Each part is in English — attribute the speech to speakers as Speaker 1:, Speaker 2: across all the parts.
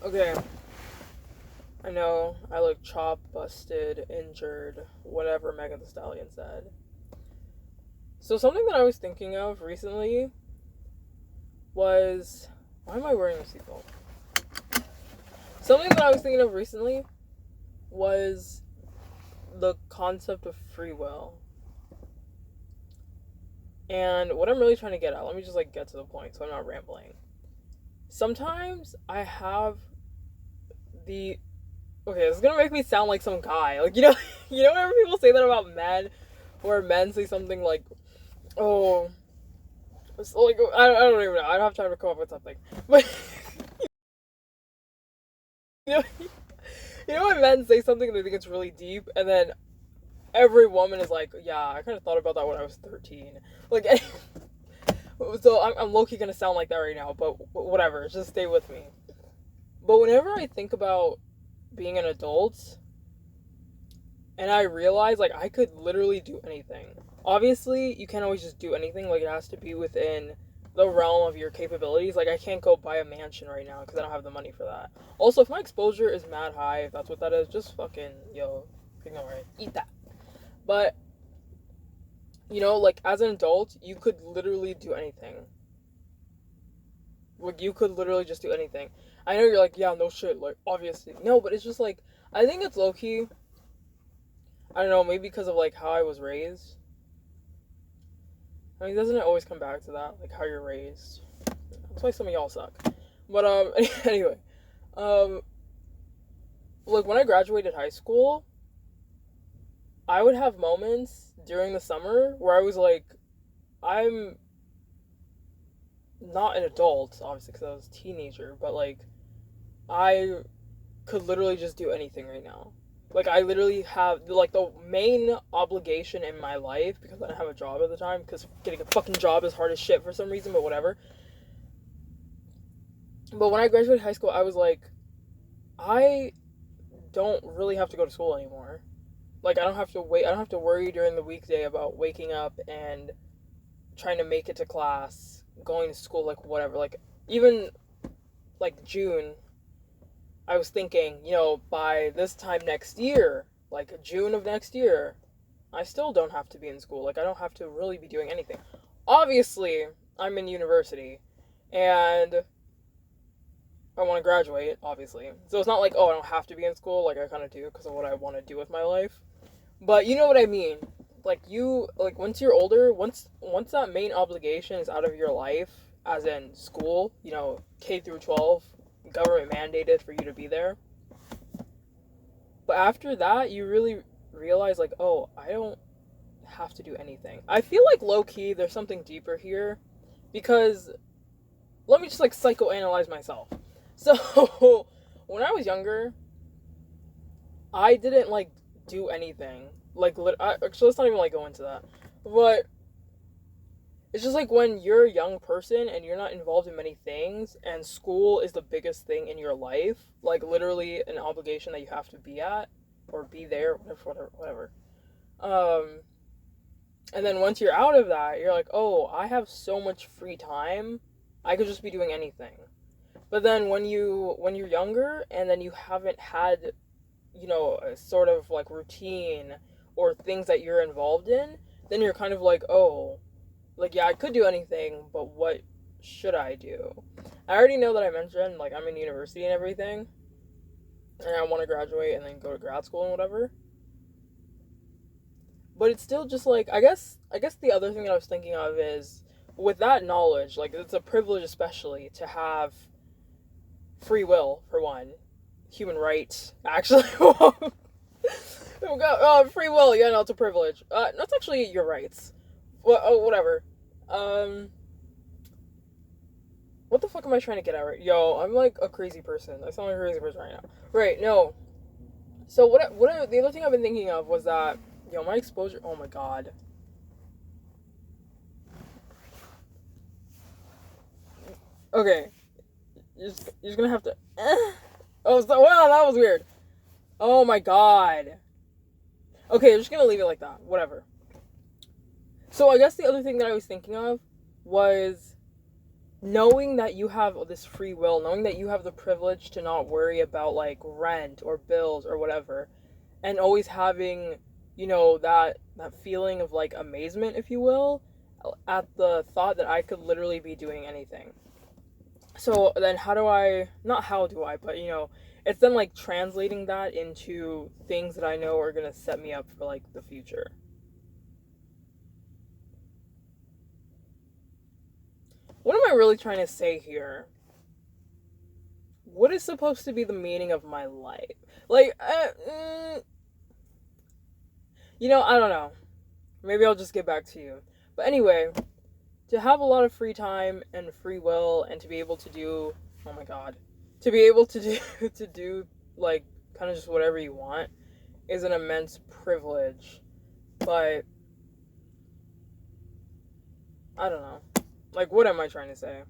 Speaker 1: Okay, I know I look chopped, busted, injured, whatever Megan Thee Stallion said. So something that I was thinking of recently was, why am I wearing a seatbelt? Something that I was thinking of recently was the concept of free will. And what I'm really trying to get at, let me just get to the point so I'm not rambling. Sometimes I have the okay, this is gonna make me sound like some guy. Whenever people say that about men, where men say something like, "Oh, it's like I don't even know. I don't have time to come up with something." But you know, when men say something and they think it's really deep, and then every woman is like, "Yeah, I kind of thought about that when I was 13." Like, so I'm low key gonna sound like that right now, but whatever. Just stay with me. But whenever I think about being an adult, and I realize I could literally do anything. Obviously, you can't always just do anything. It has to be within the realm of your capabilities. I can't go buy a mansion right now because I don't have the money for that. Also, if my exposure is mad high, if that's what that is, just fucking ignore it, eat that. But as an adult, you could literally do anything. You could literally just do anything. I know you're like, yeah, no shit. Obviously, no, but it's just I think it's low key. I don't know, maybe because of how I was raised. I mean, doesn't it always come back to that, how you're raised? That's why some of y'all suck. But anyway, um, when I graduated high school, I would have moments during the summer where I was like, I'm not an adult, obviously, because I was a teenager, but I could literally just do anything right now. I literally have the main obligation in my life because I didn't have a job at the time because getting a fucking job is hard as shit for some reason, but whatever. But when I graduated high school, I was like, I don't really have to go to school anymore. I don't have to wait. I don't have to worry during the weekday about waking up and trying to make it to class, going to school, whatever. Even June, I was thinking, by this time next year, June of next year, I still don't have to be in school. I don't have to really be doing anything. Obviously, I'm in university and I want to graduate, obviously. So it's not oh, I don't have to be in school. I kind of do because of what I want to do with my life. But you know what I mean. Once you're older, once that main obligation is out of your life, as in school, K through 12, government mandated for you to be there. But after that, you really realize oh, I don't have to do anything. I feel low key there's something deeper here because let me just psychoanalyze myself. So when I was younger, I didn't do anything. Actually, let's not even go into that. But it's just when you're a young person and you're not involved in many things, and school is the biggest thing in your life, literally an obligation that you have to be at or be there, whatever. Um, and then once you're out of that, you're like, oh, I have so much free time. I could just be doing anything. But then when you're younger and then you haven't had a sort of routine or things that you're involved in, then you're kind of oh, yeah, I could do anything, but what should I do? I already know that I mentioned I'm in university and everything, and I want to graduate and then go to grad school and whatever. But it's still just I guess the other thing that I was thinking of is with that knowledge, it's a privilege especially to have free will for one, human right actually. Free will, yeah, no, it's a privilege. That's actually your rights. Well, oh, whatever. Um, what the fuck am I trying to get at? Right, yo, I'm a crazy person. I sound like a crazy person right now. Right, no. So the other thing I've been thinking of was that my exposure. Oh my god. Okay, you're just gonna have to. Oh, so wow, that was weird. Oh my god. Okay, I'm just gonna leave it like that. Whatever. So I guess the other thing that I was thinking of was knowing that you have this free will, knowing that you have the privilege to not worry about like rent or bills or whatever, and always having, that feeling of like amazement, if you will, at the thought that I could literally be doing anything. So then how do I, not how do I, but it's then like translating that into things that I know are going to set me up for like the future. What am I really trying to say here? What is supposed to be the meaning of my life? Like, I don't know. Maybe I'll just get back to you. But anyway, to have a lot of free time and free will and to be able to do, oh my god, to be able to do, to do, like, kind of just whatever you want is an immense privilege. But, I don't know. Like, what am I trying to say?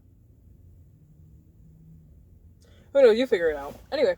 Speaker 1: Who knows? You figure it out. Anyway.